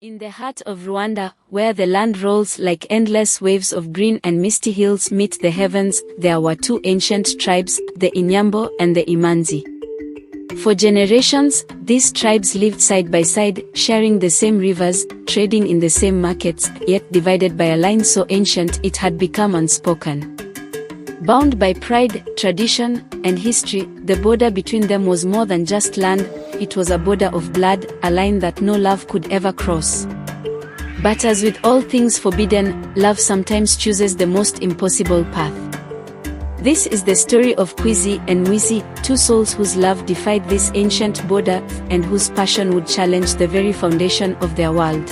In the heart of Rwanda, where the land rolls like endless waves of green and misty hills meet the heavens, there were two ancient tribes, the Inyambo and the Imanzi. For generations, these tribes lived side by side, sharing the same rivers, trading in the same markets, yet divided by a line so ancient it had become unspoken. Bound by pride, tradition, and history, the border between them was more than just land. It was a border of blood, a line that no love could ever cross. But as with all things forbidden, love sometimes chooses the most impossible path. This is the story of Kwezi and Mwezi, two souls whose love defied this ancient border, and whose passion would challenge the very foundation of their world.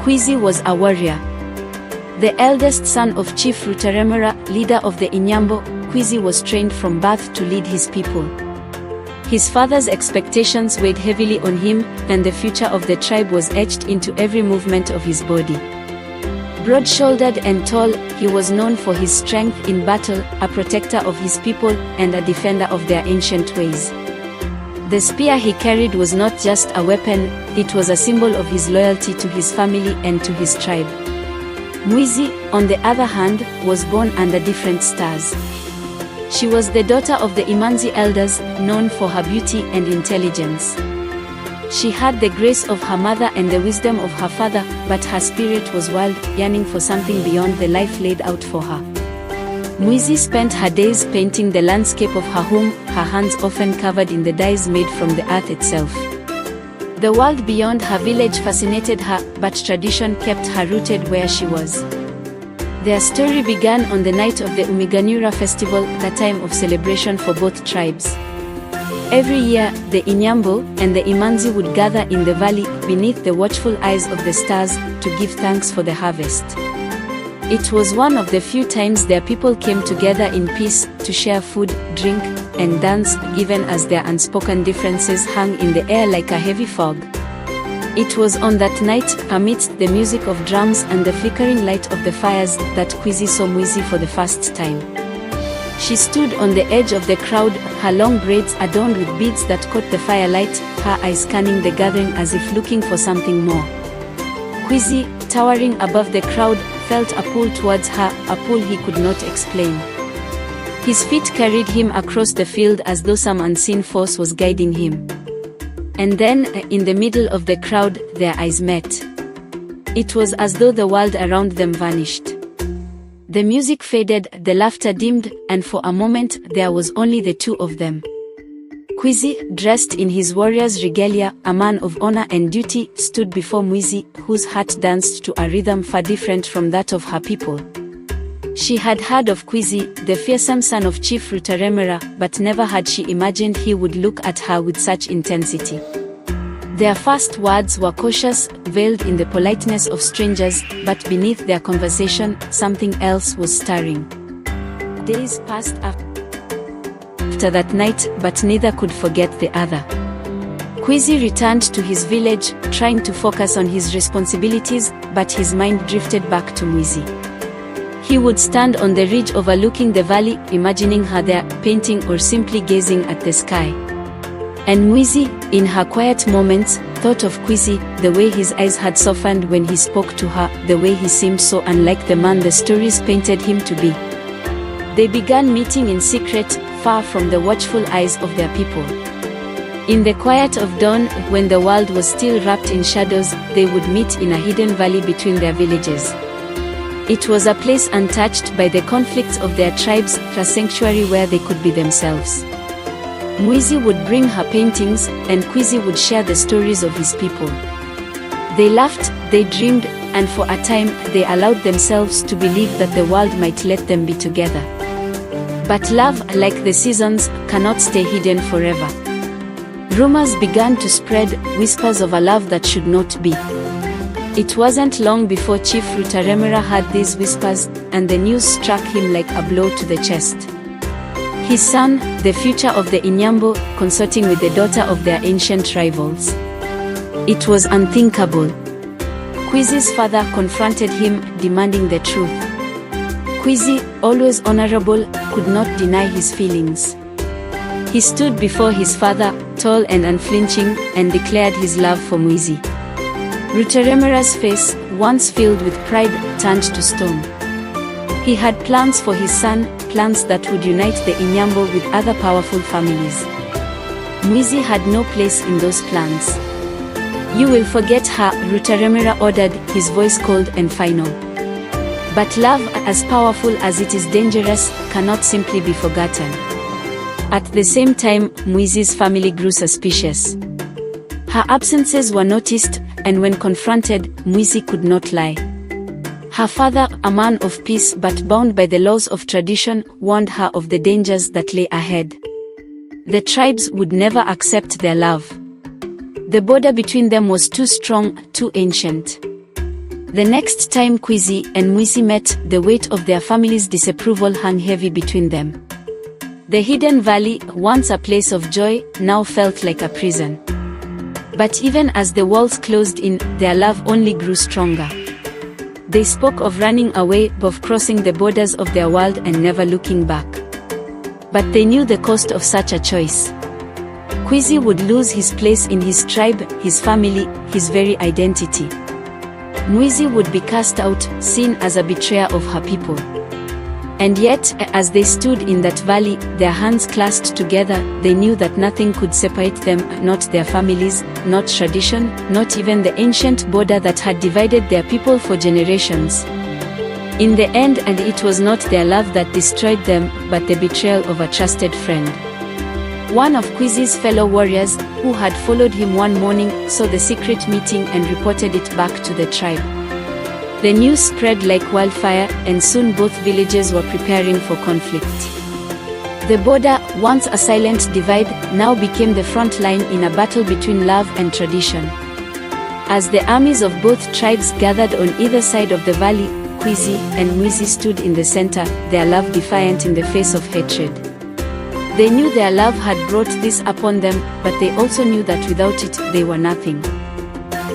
Kwezi was a warrior. The eldest son of Chief Rutaremera, leader of the Inyambo, Kwezi was trained from birth to lead his people. His father's expectations weighed heavily on him, and the future of the tribe was etched into every movement of his body. Broad-shouldered and tall, he was known for his strength in battle, a protector of his people, and a defender of their ancient ways. The spear he carried was not just a weapon, it was a symbol of his loyalty to his family and to his tribe. Mwezi, on the other hand, was born under different stars. She was the daughter of the Imanzi elders, known for her beauty and intelligence. She had the grace of her mother and the wisdom of her father, but her spirit was wild, yearning for something beyond the life laid out for her. Mwezi spent her days painting the landscape of her home, her hands often covered in the dyes made from the earth itself. The world beyond her village fascinated her, but tradition kept her rooted where she was. Their story began on the night of the Umuganura festival, a time of celebration for both tribes. Every year, the Inyambo and the Imanzi would gather in the valley, beneath the watchful eyes of the stars, to give thanks for the harvest. It was one of the few times their people came together in peace, to share food, drink, and dance, even as their unspoken differences hung in the air like a heavy fog. It was on that night, amidst the music of drums and the flickering light of the fires, that Kwezi saw Mwezi for the first time. She stood on the edge of the crowd, her long braids adorned with beads that caught the firelight, her eyes scanning the gathering as if looking for something more. Kwezi, towering above the crowd, felt a pull towards her, a pull he could not explain. His feet carried him across the field as though some unseen force was guiding him. And then, in the middle of the crowd, their eyes met. It was as though the world around them vanished. The music faded, the laughter dimmed, and for a moment, there was only the two of them. Kwezi, dressed in his warrior's regalia, a man of honor and duty, stood before Mwezi, whose heart danced to a rhythm far different from that of her people. She had heard of Kwezi, the fearsome son of Chief Rutaremera, but never had she imagined he would look at her with such intensity. Their first words were cautious, veiled in the politeness of strangers, but beneath their conversation, something else was stirring. Days passed after that night, but neither could forget the other. Kwezi returned to his village, trying to focus on his responsibilities, but his mind drifted back to Mwezi. He would stand on the ridge overlooking the valley, imagining her there, painting or simply gazing at the sky. And Mwezi, in her quiet moments, thought of Kwezi, the way his eyes had softened when he spoke to her, the way he seemed so unlike the man the stories painted him to be. They began meeting in secret, far from the watchful eyes of their people. In the quiet of dawn, when the world was still wrapped in shadows, they would meet in a hidden valley between their villages. It was a place untouched by the conflicts of their tribes, a sanctuary where they could be themselves. Mwezi would bring her paintings, and Kwezi would share the stories of his people. They laughed, they dreamed, and for a time, they allowed themselves to believe that the world might let them be together. But love, like the seasons, cannot stay hidden forever. Rumors began to spread, whispers of a love that should not be. It wasn't long before Chief Rutaremera heard these whispers, and the news struck him like a blow to the chest. His son, the future of the Inyambo, consorting with the daughter of their ancient rivals. It was unthinkable. Kwezi's father confronted him, demanding the truth. Kwezi, always honorable, could not deny his feelings. He stood before his father, tall and unflinching, and declared his love for Mwezi. Rutaremara's face, once filled with pride, turned to stone. He had plans for his son, plans that would unite the Inyambo with other powerful families. Mwezi had no place in those plans. "You will forget her," Rutaremara ordered, his voice cold and final. But love, as powerful as it is dangerous, cannot simply be forgotten. At the same time, Mwezi's family grew suspicious. Her absences were noticed, and when confronted, Mwezi could not lie. Her father, a man of peace but bound by the laws of tradition, warned her of the dangers that lay ahead. The tribes would never accept their love. The border between them was too strong, too ancient. The next time Kwezi and Mwezi met, the weight of their family's disapproval hung heavy between them. The hidden valley, once a place of joy, now felt like a prison. But even as the walls closed in, their love only grew stronger. They spoke of running away, of crossing the borders of their world and never looking back. But they knew the cost of such a choice. Kwezi would lose his place in his tribe, his family, his very identity. Mwezi would be cast out, seen as a betrayer of her people. And yet, as they stood in that valley, their hands clasped together, they knew that nothing could separate them, not their families, not tradition, not even the ancient border that had divided their people for generations. In the end, and it was not their love that destroyed them, but the betrayal of a trusted friend. One of Kwezi's fellow warriors, who had followed him one morning, saw the secret meeting and reported it back to the tribe. The news spread like wildfire, and soon both villages were preparing for conflict. The border, once a silent divide, now became the front line in a battle between love and tradition. As the armies of both tribes gathered on either side of the valley, Kwezi and Mwezi stood in the center, their love defiant in the face of hatred. They knew their love had brought this upon them, but they also knew that without it, they were nothing.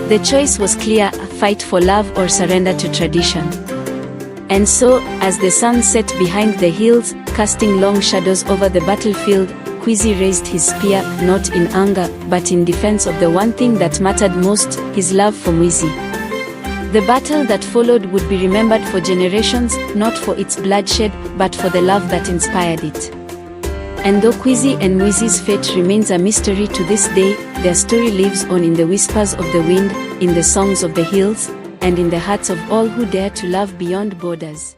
The choice was clear: fight for love or surrender to tradition. And so, as the sun set behind the hills, casting long shadows over the battlefield, Kwezi raised his spear, not in anger, but in defense of the one thing that mattered most, his love for Mwezi. The battle that followed would be remembered for generations, not for its bloodshed, but for the love that inspired it. And though Kwezi and Mwezi's fate remains a mystery to this day, their story lives on in the whispers of the wind, in the songs of the hills, and in the hearts of all who dare to love beyond borders.